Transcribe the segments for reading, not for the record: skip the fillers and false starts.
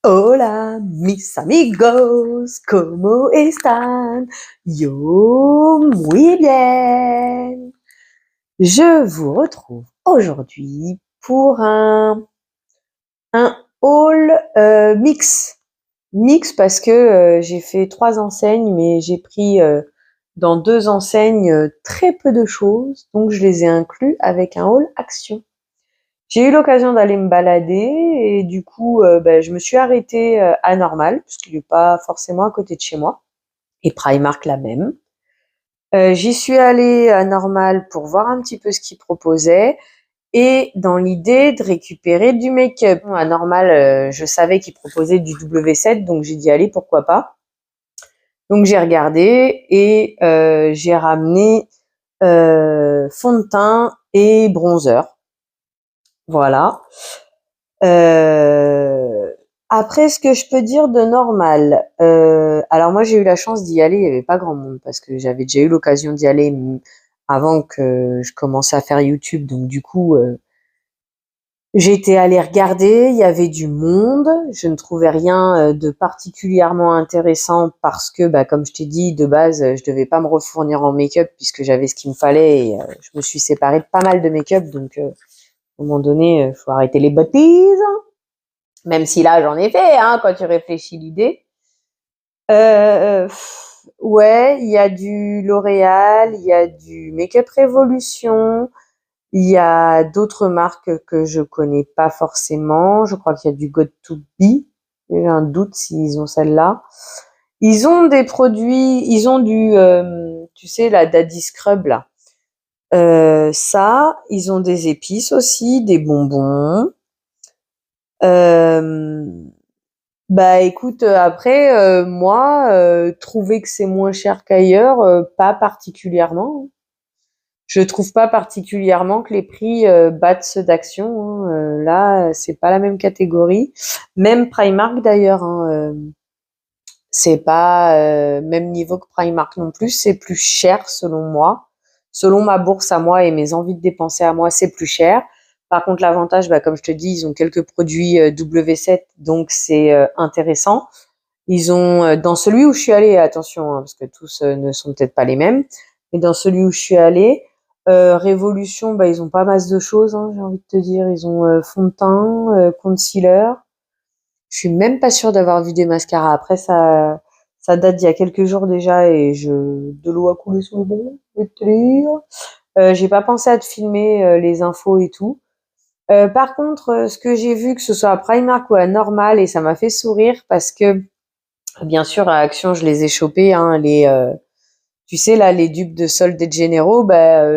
Hola, mis amigos, ¿cómo están? Yo, muy bien. Je vous retrouve aujourd'hui pour un haul mix. Mix parce que j'ai fait 3 enseignes, mais j'ai pris dans 2 enseignes très peu de choses, donc je les ai inclus avec un haul action. J'ai eu l'occasion d'aller me balader et du coup, je me suis arrêtée à Normal, puisqu'il n'est pas forcément à côté de chez moi, et Primark la même. J'y suis allée à Normal pour voir un petit peu ce qu'ils proposaient et dans l'idée de récupérer du make-up. À Normal, je savais qu'ils proposaient du W7, donc j'ai dit allez, pourquoi pas. Donc j'ai regardé et j'ai ramené fond de teint et bronzer. Voilà. Après, ce que je peux dire de Normal, alors moi j'ai eu la chance d'y aller, il y avait pas grand monde parce que j'avais déjà eu l'occasion d'y aller avant que je commence à faire YouTube, donc du coup j'étais allée regarder, il y avait du monde, je ne trouvais rien de particulièrement intéressant parce que comme je t'ai dit de base je devais pas me refournir en make-up puisque j'avais ce qu'il me fallait et je me suis séparée de pas mal de make-up, donc à un moment donné faut arrêter les bêtises. Même si là, j'en ai fait, hein, quand tu réfléchis l'idée. Ouais, il y a du L'Oréal, il y a du Make-up Revolution, il y a d'autres marques que je connais pas forcément. Je crois qu'il y a du Got2b. J'ai un doute s'ils ont celle-là. Ils ont des produits, ils ont du, tu sais, la Daddy Scrub, là. Ça, ils ont des épices aussi, des bonbons. Écoute, après, moi, trouver que c'est moins cher qu'ailleurs, pas particulièrement. Je trouve pas particulièrement que les prix battent ceux d'Action, hein. Là, c'est pas la même catégorie. Même Primark d'ailleurs, hein, c'est pas même niveau que Primark non plus. C'est plus cher selon moi. Selon ma bourse à moi et mes envies de dépenser à moi, c'est plus cher. Par contre, l'avantage, comme je te dis, ils ont quelques produits W7, donc c'est intéressant. Ils ont dans celui où je suis allée, attention, hein, parce que tous ne sont peut-être pas les mêmes, mais dans celui où je suis allée, Révolution, ils ont pas masse de choses, hein, j'ai envie de te dire. Ils ont fond de teint, concealer. Je suis même pas sûre d'avoir vu des mascaras. Après, ça date d'il y a quelques jours déjà et de l'eau a coulé sous le bon, je vais te dire. J'ai pas pensé à te filmer les infos et tout. Par contre, ce que j'ai vu, que ce soit à Primark ou à Normal, et ça m'a fait sourire parce que bien sûr, à Action, je les ai chopés, hein, tu sais, là, les dupes de soldes et de généraux,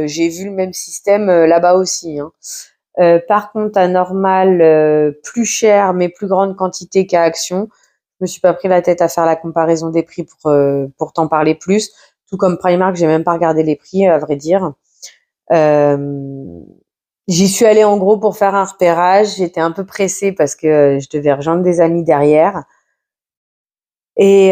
j'ai vu le même système là-bas aussi, hein. Par contre, à Normal, plus cher, mais plus grande quantité qu'à Action. Je me suis pas pris la tête à faire la comparaison des prix pour t'en parler plus. Tout comme Primark, j'ai même pas regardé les prix, à vrai dire. J'y suis allée en gros pour faire un repérage. J'étais un peu pressée parce que je devais rejoindre des amis derrière. Et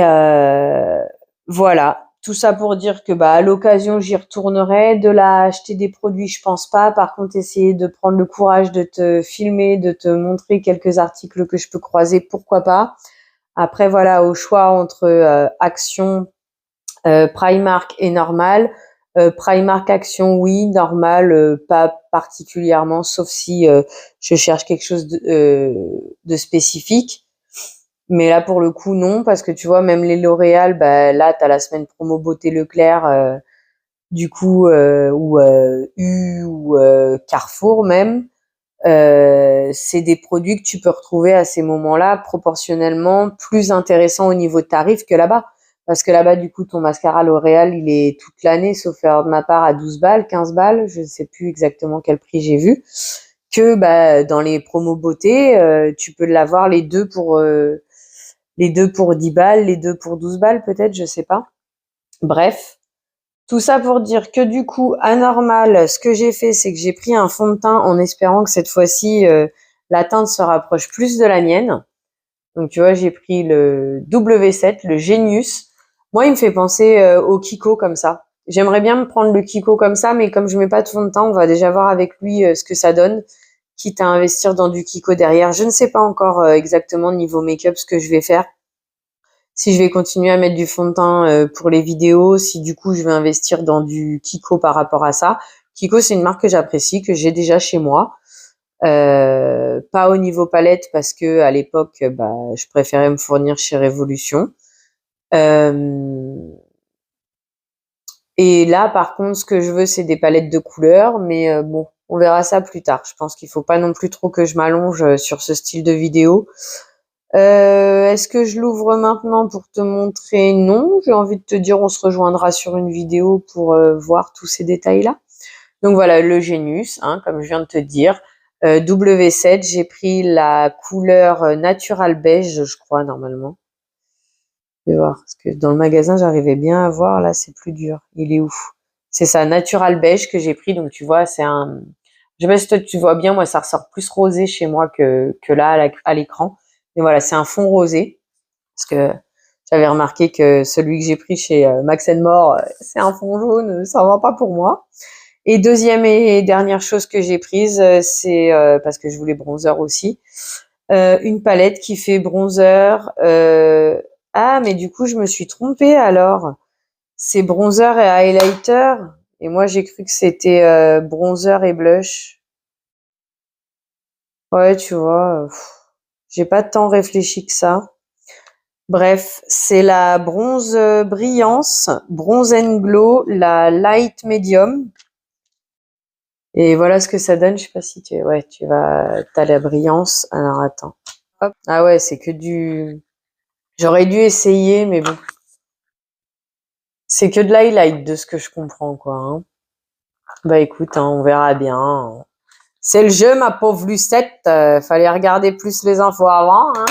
voilà, tout ça pour dire que à l'occasion j'y retournerai. De là acheter des produits, je pense pas. Par contre, essayer de prendre le courage de te filmer, de te montrer quelques articles que je peux croiser, pourquoi pas. Après voilà, au choix entre Action, Primark et Normal. Primark Action, oui, Normal, pas particulièrement, sauf si je cherche quelque chose de spécifique. Mais là, pour le coup, non, parce que tu vois, même les L'Oréal, là, t'as la semaine promo Beauté Leclerc, du coup, ou U ou Carrefour même. C'est des produits que tu peux retrouver à ces moments-là proportionnellement plus intéressants au niveau de tarif que là-bas. Parce que là-bas, du coup, ton mascara L'Oréal, il est toute l'année, sauf erreur de ma part, à 12 balles, 15 balles, je ne sais plus exactement quel prix j'ai vu. Que dans les promos beauté, tu peux l'avoir les deux pour 10 balles, les deux pour 12 balles peut-être, je sais pas. Bref, tout ça pour dire que du coup, à Normal, ce que j'ai fait, c'est que j'ai pris un fond de teint en espérant que cette fois-ci, la teinte se rapproche plus de la mienne. Donc tu vois, j'ai pris le W7, le Genius. Moi, il me fait penser au Kiko comme ça. J'aimerais bien me prendre le Kiko comme ça, mais comme je mets pas de fond de teint, on va déjà voir avec lui ce que ça donne, quitte à investir dans du Kiko derrière. Je ne sais pas encore exactement niveau make-up ce que je vais faire. Si je vais continuer à mettre du fond de teint pour les vidéos, si du coup je vais investir dans du Kiko par rapport à ça. Kiko, c'est une marque que j'apprécie, que j'ai déjà chez moi. Pas au niveau palette parce que à l'époque, je préférais me fournir chez Révolution. Et là, par contre, ce que je veux, c'est des palettes de couleurs, mais bon, on verra ça plus tard. Je pense qu'il faut pas non plus trop que je m'allonge sur ce style de vidéo. Est-ce que je l'ouvre maintenant pour te montrer? Non, j'ai envie de te dire, on se rejoindra sur une vidéo pour voir tous ces détails-là. Donc voilà, le Genius, hein, comme je viens de te dire. W7, j'ai pris la couleur Natural Beige, je crois, normalement. Je vais voir, parce que dans le magasin, j'arrivais bien à voir, là, c'est plus dur. Il est où? C'est ça, Natural Beige que j'ai pris, donc tu vois, c'est un... Je sais pas si toi, tu vois bien, moi, ça ressort plus rosé chez moi que là, à l'écran. Mais voilà, c'est un fond rosé, parce que j'avais remarqué que celui que j'ai pris chez Max More, c'est un fond jaune, ça va pas pour moi. Et deuxième et dernière chose que j'ai prise, c'est parce que je voulais bronzer aussi, une palette qui fait bronzer. Ah, mais du coup, je me suis trompée alors. C'est bronzer et highlighter. Et moi, j'ai cru que c'était bronzer et blush. Ouais, tu vois, j'ai pas tant réfléchi que ça. Bref, c'est la bronze brillance, bronze and glow, la light medium. Et voilà ce que ça donne. Je sais pas si tu, ouais, t'as la brillance. Alors attends. Hop. Ah ouais, c'est que du. J'aurais dû essayer, mais bon. C'est que de l'highlight de ce que je comprends, quoi. Hein. Bah écoute, hein, on verra bien. C'est le jeu, ma pauvre Lucette. Fallait regarder plus les infos avant. Hein.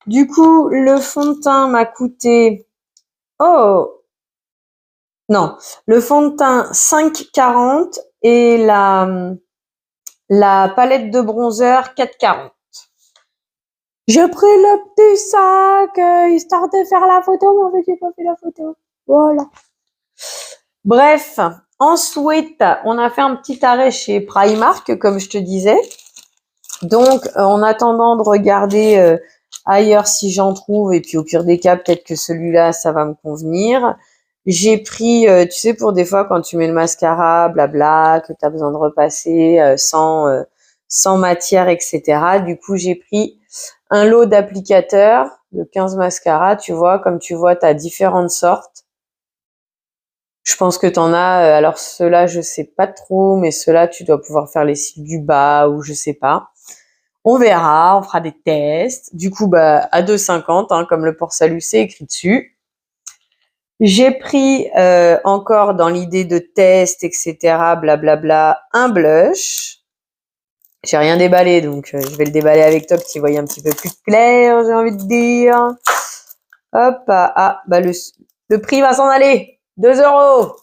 Du coup, le fond de teint m'a coûté. Oh non, le fond de teint 5,40 et la palette de bronzer 4,40. J'ai pris le petit sac, histoire de faire la photo, mais en fait, j'ai pas fait la photo. Voilà. Bref, ensuite, on a fait un petit arrêt chez Primark, comme je te disais. Donc, en attendant de regarder ailleurs si j'en trouve, et puis au pire des cas, peut-être que celui-là, ça va me convenir. J'ai pris, tu sais, pour des fois, quand tu mets le mascara, blabla, que tu as besoin de repasser sans matière, etc. Du coup, j'ai pris un lot d'applicateurs de 15 mascaras, tu vois. Comme tu vois, tu as différentes sortes. Je pense que tu en as, alors ceux-là, je sais pas trop, mais ceux-là, tu dois pouvoir faire les cils du bas ou je sais pas. On verra, on fera des tests. Du coup, à 2,50, hein, comme le port salut, c'est écrit dessus. J'ai pris encore dans l'idée de test, etc., blablabla, un blush. J'ai rien déballé, donc je vais le déballer avec toi que tu voyais un petit peu plus clair, j'ai envie de dire. Hop, le prix va s'en aller. 2 €.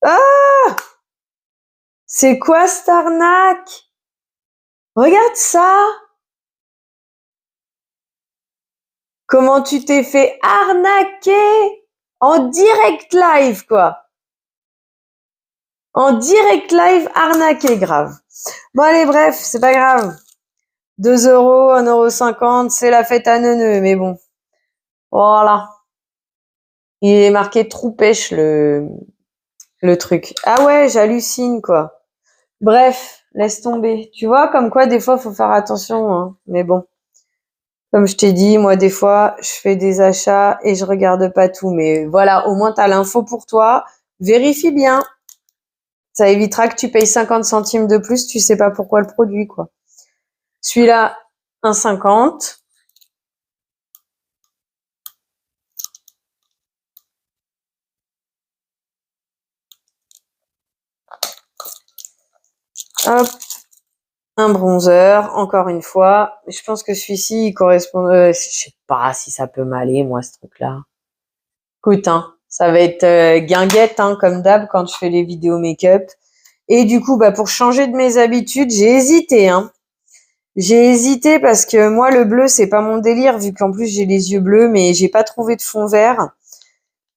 Ah! C'est quoi cette arnaque? Regarde ça! Comment tu t'es fait arnaquer en direct live, quoi. En direct live, arnaqué, grave. Bon, allez, bref, c'est pas grave. 2 €, 1,50 €, c'est la fête à neuneux, mais bon. Voilà. Il est marqué trou pêche, le truc. Ah ouais, j'hallucine, quoi. Bref, laisse tomber. Tu vois, comme quoi, des fois, faut faire attention, hein. Mais bon. Comme je t'ai dit, moi, des fois, je fais des achats et je regarde pas tout. Mais voilà, au moins, t'as l'info pour toi. Vérifie bien. Ça évitera que tu payes 50 centimes de plus, tu sais pas pourquoi le produit, quoi. Celui-là, 1,50. Hop. Un bronzer, encore une fois. Je pense que celui-ci, il correspond, je sais pas si ça peut m'aller, moi, ce truc-là. Écoute, hein, ça va être guinguette, hein, comme d'hab, quand je fais les vidéos make-up. Et du coup, pour changer de mes habitudes, j'ai hésité, hein. J'ai hésité parce que moi, le bleu, c'est pas mon délire, vu qu'en plus j'ai les yeux bleus, mais j'ai pas trouvé de fond vert.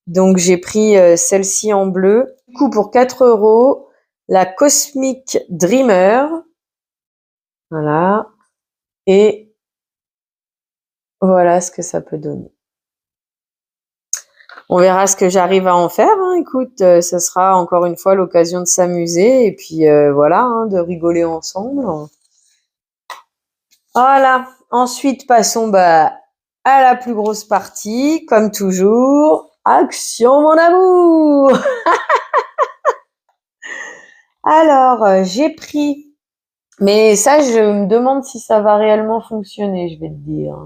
Donc j'ai pris celle-ci en bleu. Du coup, pour 4 €, la Cosmic Dreamer. Voilà. Et voilà ce que ça peut donner. On verra ce que j'arrive à en faire, hein. Écoute, ça sera encore une fois l'occasion de s'amuser et puis voilà, hein, de rigoler ensemble. Voilà. Ensuite, passons à la plus grosse partie, comme toujours. Action, mon amour! Alors, j'ai pris, mais ça, je me demande si ça va réellement fonctionner, je vais te dire.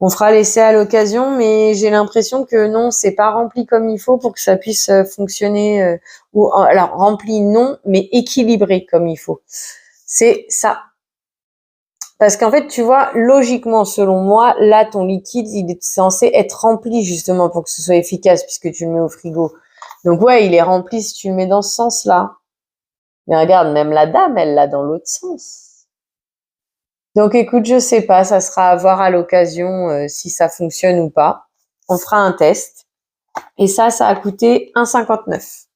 On fera l'essai à l'occasion, mais j'ai l'impression que non, c'est pas rempli comme il faut pour que ça puisse fonctionner. Alors, rempli non, mais équilibré comme il faut. C'est ça. Parce qu'en fait, tu vois, logiquement, selon moi, là, ton liquide, il est censé être rempli justement pour que ce soit efficace puisque tu le mets au frigo. Donc ouais, il est rempli si tu le mets dans ce sens-là. Mais regarde, même la dame, elle l'a dans l'autre sens. Donc écoute, je sais pas, ça sera à voir à l'occasion si ça fonctionne ou pas. On fera un test. Et ça a coûté 1,59 €.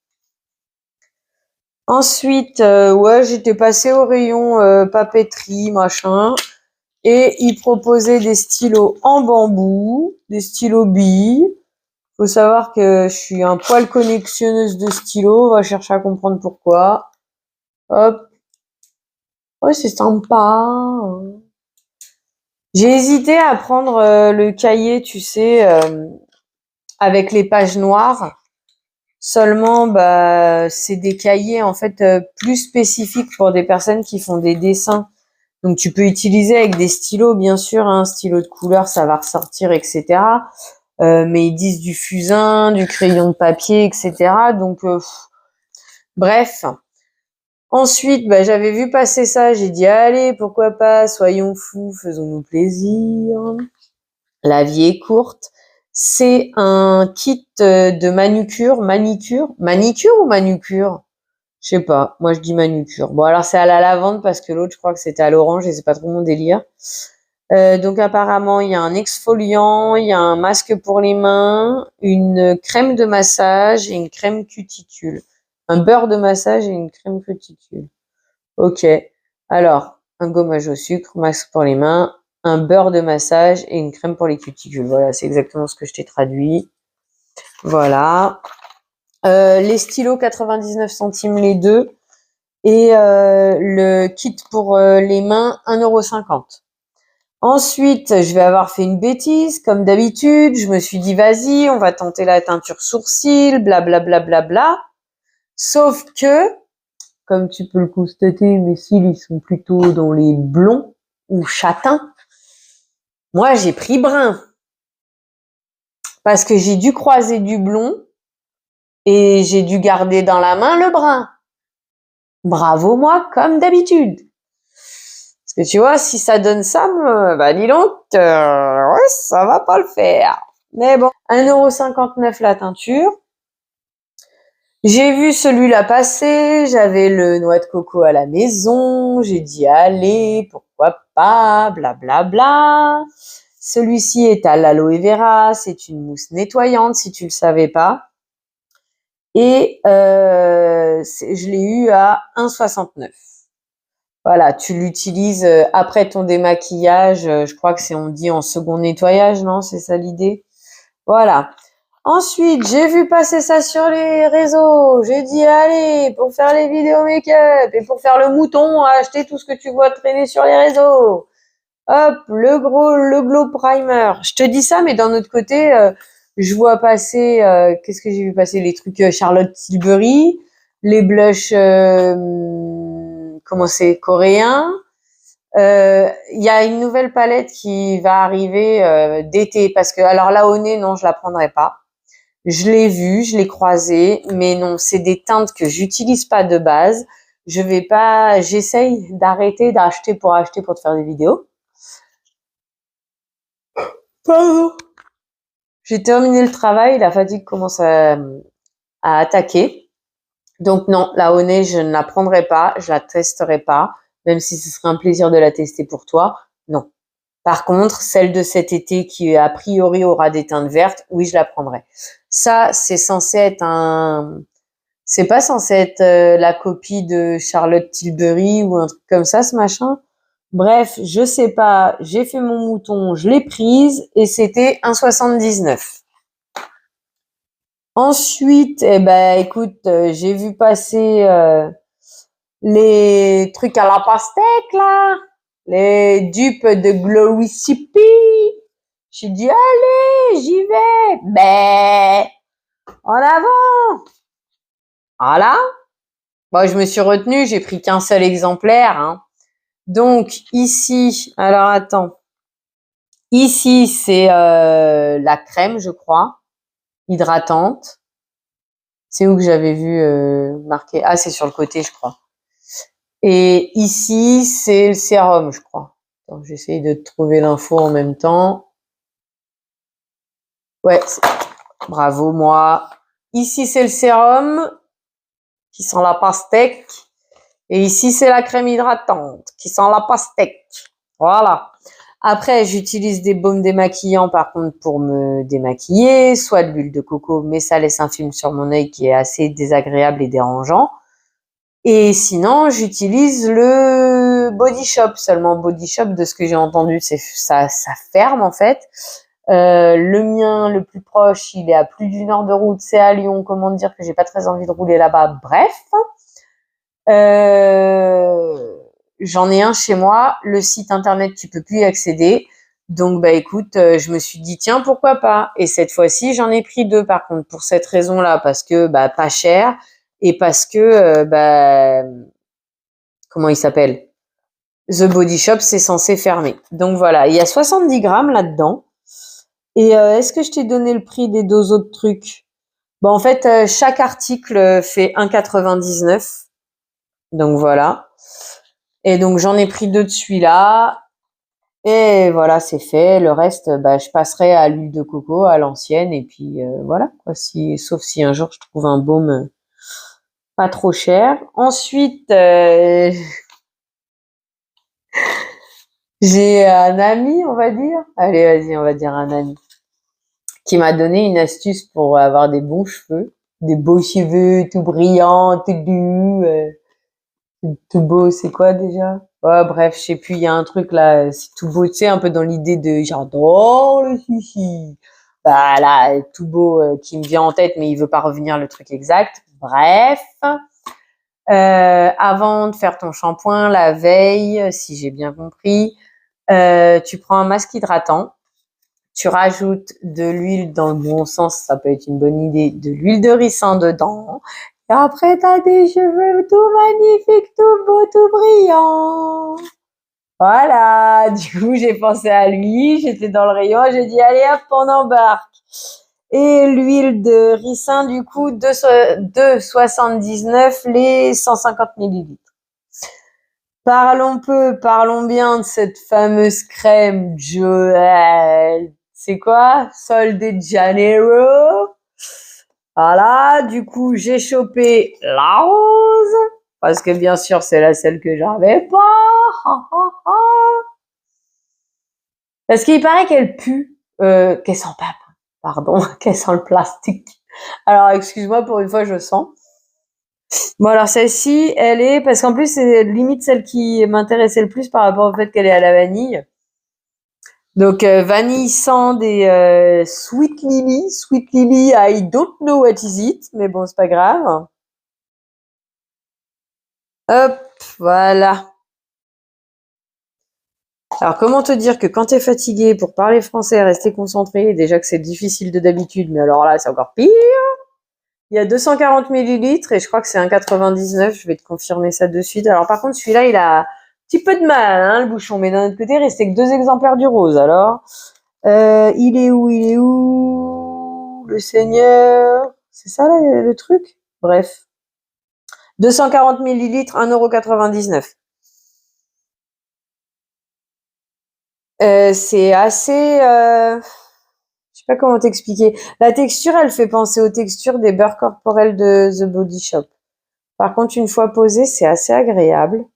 Ensuite, ouais, j'étais passée au rayon papeterie, machin. Et ils proposaient des stylos en bambou, des stylos billes. Faut savoir que je suis un poil collectionneuse de stylos. On va chercher à comprendre pourquoi. Hop. Ouais, c'est sympa. J'ai hésité à prendre le cahier, tu sais, avec les pages noires. Seulement, c'est des cahiers en fait plus spécifiques pour des personnes qui font des dessins. Donc tu peux utiliser avec des stylos, bien sûr, un stylo de couleur, ça va ressortir, etc. Mais ils disent du fusain, du crayon de papier, etc. Donc bref. Ensuite, j'avais vu passer ça, j'ai dit allez, pourquoi pas, soyons fous, faisons-nous plaisir. La vie est courte. C'est un kit de manucure ou manucure? Je sais pas. Moi, je dis manucure. Bon, alors c'est à la lavande parce que l'autre, je crois que c'était à l'orange et c'est pas trop mon délire. Donc apparemment, il y a un exfoliant, il y a un masque pour les mains, une crème de massage et une crème cuticule. Un beurre de massage et une crème cuticule. Ok. Alors, un gommage au sucre, masque pour les mains, un beurre de massage et une crème pour les cuticules. Voilà, c'est exactement ce que je t'ai traduit. Voilà. Les stylos 99 centimes les deux. Et le kit pour les mains, 1,50 €. Ensuite, je vais avoir fait une bêtise, comme d'habitude. Je me suis dit, vas-y, on va tenter la teinture sourcil, blablabla. Bla, bla, bla, bla. Sauf que, comme tu peux le constater, mes cils, ils sont plutôt dans les blonds ou châtains. Moi, j'ai pris brun. Parce que j'ai dû croiser du blond et j'ai dû garder dans la main le brun. Bravo moi, comme d'habitude. Parce que tu vois, si ça donne ça, dis donc, ouais, ça va pas le faire. Mais bon, 1,59 € la teinture. J'ai vu celui-là passer, j'avais le noix de coco à la maison, j'ai dit allez, pourquoi pas, blablabla. Bla, bla. Celui-ci est à l'aloe vera, c'est une mousse nettoyante si tu le savais pas. Et je l'ai eu à 1,69 €. Voilà, tu l'utilises après ton démaquillage, je crois que on dit en second nettoyage, non? C'est ça l'idée? Voilà. Ensuite, j'ai vu passer ça sur les réseaux. J'ai dit, allez, pour faire les vidéos make-up et pour faire le mouton, acheter tout ce que tu vois traîner sur les réseaux. Hop, le glow primer. Je te dis ça, mais d'un autre côté, je vois passer, qu'est-ce que j'ai vu passer? Les trucs Charlotte Tilbury, les blushs, comment c'est, coréens. Il y a une nouvelle palette qui va arriver d'été, parce que alors là au nez, non, je la prendrai pas. Je l'ai vue, je l'ai croisée, mais non, c'est des teintes que j'utilise pas de base. J'essaye d'arrêter d'acheter pour te faire des vidéos. Pardon. J'ai terminé le travail, la fatigue commence à attaquer. Donc non, la Honey, je ne la prendrai pas, je la testerai pas, même si ce serait un plaisir de la tester pour toi. Non. Par contre, celle de cet été qui a priori aura des teintes vertes, oui, je la prendrai. Ça, c'est censé être c'est pas censé être la copie de Charlotte Tilbury ou un truc comme ça, ce machin. Bref, je sais pas, j'ai fait mon mouton, je l'ai prise et c'était 1,79. Ensuite, eh ben, écoute, j'ai vu passer les trucs à la pastèque, là, les dupes de Glowy Sippy. J'ai dit, allez, j'y vais. Ben, en avant. Voilà. Bon, je me suis retenue, j'ai pris qu'un seul exemplaire, hein. Donc, ici, alors attends. Ici, c'est la crème, je crois, hydratante. C'est où que j'avais vu marqué? Ah, c'est sur le côté, je crois. Et ici, c'est le sérum, je crois. J'essaye de trouver l'info en même temps. Ouais, bravo, moi. Ici, c'est le sérum qui sent la pastèque. Et ici, c'est la crème hydratante qui sent la pastèque. Voilà. Après, j'utilise des baumes démaquillants, par contre, pour me démaquiller, soit de l'huile de coco, mais ça laisse un film sur mon œil qui est assez désagréable et dérangeant. Et sinon, j'utilise le Body Shop. Seulement, Body Shop, de ce que j'ai entendu, c'est ça ferme en fait. Le mien, le plus proche, il est à plus d'une heure de route. C'est à Lyon. Comment dire que j'ai pas très envie de rouler là-bas. Bref, j'en ai un chez moi. Le site internet, tu peux plus y accéder. Donc, bah écoute, je me suis dit tiens, pourquoi pas. Et cette fois-ci, j'en ai pris deux par contre pour cette raison-là, parce que bah pas cher et parce que bah comment il s'appelle? The Body Shop, c'est censé fermer. Donc voilà, il y a 70 grammes là-dedans. Et est-ce que je t'ai donné le prix des deux autres trucs? Bon, en fait, chaque article fait 1,99. Donc voilà. Et donc j'en ai pris deux de celui-là. Et voilà, c'est fait. Le reste, bah, je passerai à l'huile de coco, à l'ancienne. Et puis voilà, quoi. Sauf si un jour je trouve un baume pas trop cher. Ensuite, j'ai un ami, on va dire. Allez, vas-y, on va dire un ami. Qui m'a donné une astuce pour avoir des bons cheveux. Des beaux cheveux, tout brillants, tout doux, tout beau, c'est quoi déjà? Ouais, bref, je sais plus, il y a un truc là, c'est tout beau, tu sais, un peu dans l'idée de j'adore le chichi. Bah là, tout beau qui me vient en tête, mais il veut pas revenir le truc exact. Bref, avant de faire ton shampoing, la veille, si j'ai bien compris, tu prends un masque hydratant, tu rajoutes de l'huile dans le bon sens, ça peut être une bonne idée, de l'huile de ricin dedans. Et après, t'as des cheveux tout magnifiques, tout beaux, tout brillants. Voilà, du coup, j'ai pensé à lui, j'étais dans le rayon, j'ai dit, allez hop, on embarque. Et l'huile de ricin, du coup, 2,79 les 150 millilitres. Parlons peu, parlons bien de cette fameuse crème Joël. C'est quoi? Sol de Janeiro. Voilà, du coup, j'ai chopé la rose. Parce que bien sûr, c'est la celle que j'avais pas. Parce qu'il paraît qu'elle pue, qu'elle sent pas, pardon, qu'elle sent le plastique. Alors, excuse-moi, pour une fois, je sens. Bon, alors celle-ci, elle est, parce qu'en plus, c'est limite celle qui m'intéressait le plus par rapport au fait qu'elle est à la vanille. Donc, vanille sans des Sweet Lily. Sweet Lily, I don't know what is it, mais bon, c'est pas grave. Hop, voilà. Alors, comment te dire que quand t'es fatigué pour parler français et rester concentré, déjà que c'est difficile de d'habitude, mais alors là, c'est encore pire. Il y a 240 millilitres et je crois que c'est 1,99. Je vais te confirmer ça de suite. Alors, par contre, celui-là, il a un petit peu de mal, hein, le bouchon. Mais d'un autre côté, il restait que 2 exemplaires du rose. Alors, il est où? Il est où? Le Seigneur. C'est ça, là, le truc? Bref. 240 millilitres, 1,99 €. C'est assez, je sais pas comment t'expliquer. La texture, elle fait penser aux textures des beurres corporels de The Body Shop. Par contre, une fois posé, c'est assez agréable.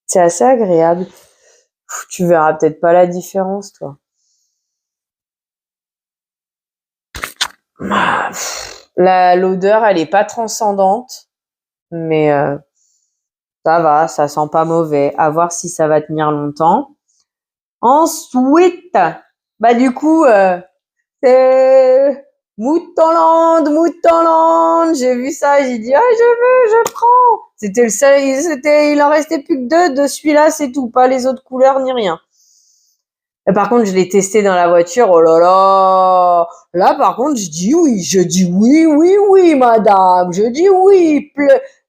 C'est assez agréable. Tu verras peut-être pas la différence, toi. L'odeur, elle est pas transcendante, mais ça va, ça sent pas mauvais. À voir si ça va tenir longtemps. Ensuite, bah du coup, c'est Moutonland. J'ai vu ça, j'ai dit ah je prends. C'était le seul, il en restait plus que deux de celui-là, c'est tout, pas les autres couleurs ni rien. Et par contre, je l'ai testé dans la voiture. Oh là là, là par contre, je dis oui, madame, je dis oui.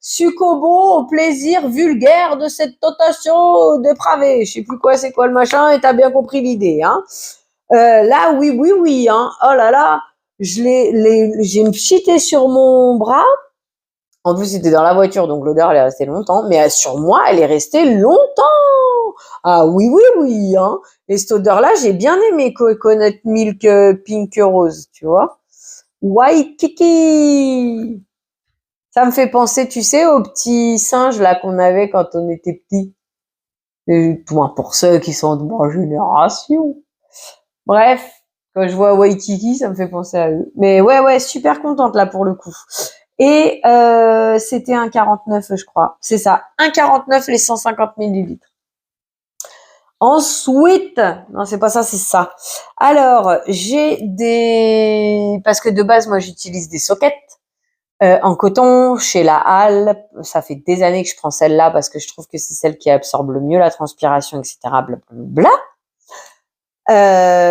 Succombons au plaisir vulgaire de cette tentation dépravée. Je sais plus quoi, c'est quoi le machin, et t'as bien compris l'idée, hein. Là, oui, hein. Oh là là, j'ai me chité sur mon bras. En plus, c'était dans la voiture, donc l'odeur, elle est restée longtemps. Mais sur moi, elle est restée longtemps. Ah oui, hein. Et cette odeur-là, j'ai bien aimé Coconut Milk Pink Rose, tu vois. Waikiki. Ça me fait penser, tu sais, aux petits singes là qu'on avait quand on était petits. Et, pour ceux qui sont de ma génération. Bref, quand je vois Waikiki, ça me fait penser à eux. Mais ouais, super contente là pour le coup. Et c'était 1,49 je crois. C'est ça, 1,49 les 150 millilitres. Ensuite, non c'est pas ça, c'est ça. Alors, parce que de base, moi j'utilise des sockets en coton chez La Halle. Ça fait des années que je prends celle-là parce que je trouve que c'est celle qui absorbe le mieux la transpiration, etc. Blablabla.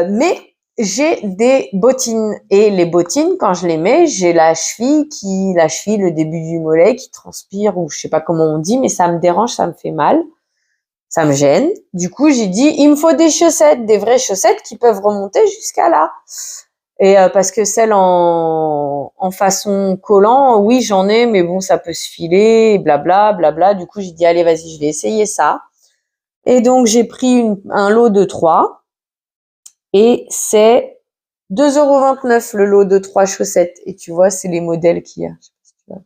Mais j'ai des bottines et les bottines, quand je les mets, j'ai la cheville, le début du mollet qui transpire ou je sais pas comment on dit, mais ça me dérange, ça me fait mal, ça me gêne. Du coup, j'ai dit, il me faut des chaussettes, des vraies chaussettes qui peuvent remonter jusqu'à là. Et parce que celles en façon collant, oui, j'en ai, mais bon, ça peut se filer, blabla. Du coup, j'ai dit, allez, vas-y, je vais essayer ça. Et donc, j'ai pris un lot de 3. Et c'est 2,29 € le lot de 3 chaussettes. Et tu vois, c'est les modèles qu'il y a. Je sais pas si tu vois.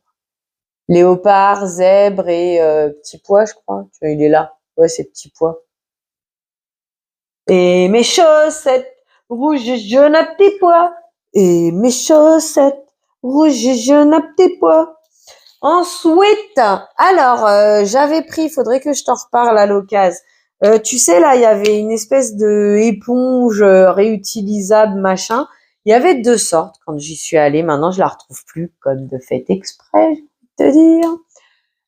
Léopard, zèbre et petit pois, je crois. Tu vois, il est là. Ouais, c'est petit pois. Et mes chaussettes rouges jaunes à petits pois. Et mes chaussettes rouges jaunes à petits pois. Ensuite, alors, j'avais pris, il faudrait que je t'en reparle à l'occasion. Tu sais, là, il y avait une espèce de éponge réutilisable, machin. Il y avait 2 sortes quand j'y suis allée. Maintenant, je la retrouve plus, comme de fait exprès, je vais te dire.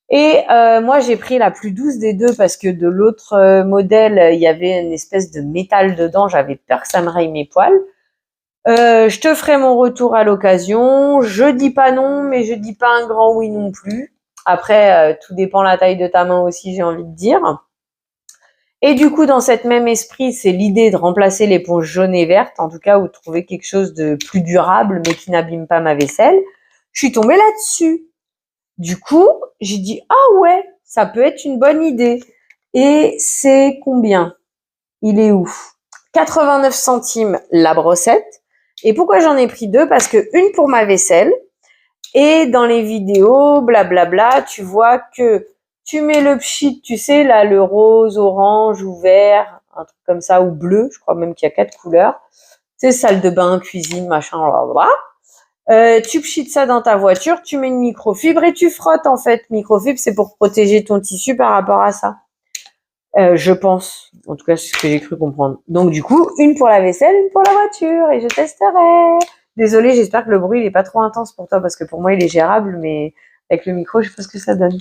Et moi, j'ai pris la plus douce des deux parce que de l'autre modèle, il y avait une espèce de métal dedans. J'avais peur que ça me raye mes poils. Je te ferai mon retour à l'occasion. Je dis pas non, mais je dis pas un grand oui non plus. Après, tout dépend la taille de ta main aussi, j'ai envie de dire. Et du coup, dans cette même esprit, c'est l'idée de remplacer l'éponge jaune et verte, en tout cas, ou de trouver quelque chose de plus durable, mais qui n'abîme pas ma vaisselle. Je suis tombée là-dessus. Du coup, j'ai dit, ah ouais, ça peut être une bonne idée. Et c'est combien? Il est où? 89 centimes la brossette. Et pourquoi j'en ai pris 2? Parce que une pour ma vaisselle, et dans les vidéos, blablabla, tu vois que tu mets le pchit, tu sais, là, le rose, orange ou vert, un truc comme ça, ou bleu, je crois même qu'il y a 4 couleurs. Tu sais, salle de bain, cuisine, machin, blablabla. Tu pchites ça dans ta voiture, tu mets une microfibre et tu frottes, en fait. Microfibre, c'est pour protéger ton tissu par rapport à ça. Je pense. En tout cas, c'est ce que j'ai cru comprendre. Donc, du coup, une pour la vaisselle, une pour la voiture. Et je testerai. Désolée, j'espère que le bruit, il est pas trop intense pour toi. Parce que pour moi, il est gérable. Mais avec le micro, je sais pas ce que ça donne.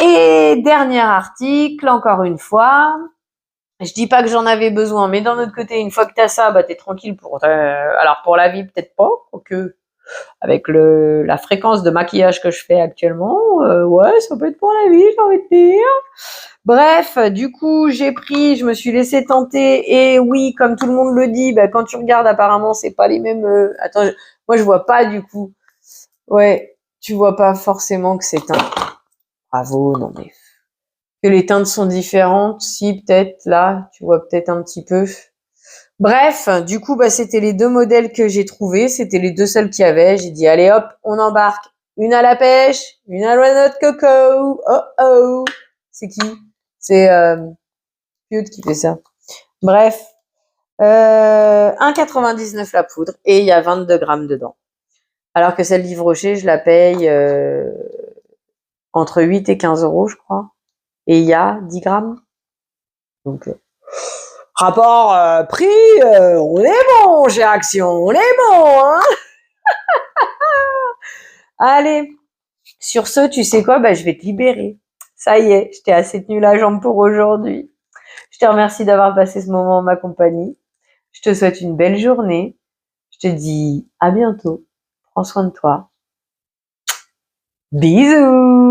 Et dernier article, encore une fois. Je dis pas que j'en avais besoin. Mais d'un autre côté, une fois que t'as ça, bah, t'es tranquille pour... Alors, pour la vie, peut-être pas. Que avec la fréquence de maquillage que je fais actuellement, ouais, ça peut être pour la vie, j'ai envie de dire. Bref, du coup, je me suis laissée tenter et oui, comme tout le monde le dit, bah, quand tu regardes, apparemment, c'est pas les mêmes. Attends, moi je vois pas du coup. Ouais, tu vois pas forcément que c'est un. Bravo, non mais que les teintes sont différentes. Si peut-être là, tu vois peut-être un petit peu. Bref, du coup, bah c'était les 2 modèles que j'ai trouvés, c'était les 2 seuls qu'il y avait. J'ai dit allez hop, on embarque une à la pêche, une à la noix de coco. Oh oh. C'est qui? C'est Cute qui fait ça. Bref, 1,99 la poudre et il y a 22 grammes dedans. Alors que celle d'Yves Rocher, je la paye entre 8 et 15 euros, je crois. Et il y a 10 grammes. Donc, rapport prix, on est bon chez Action, on est bon, hein. Allez, sur ce, tu sais quoi, je vais te libérer. Ça y est, je t'ai assez tenu la jambe pour aujourd'hui. Je te remercie d'avoir passé ce moment en ma compagnie. Je te souhaite une belle journée. Je te dis à bientôt. Prends soin de toi. Bisous.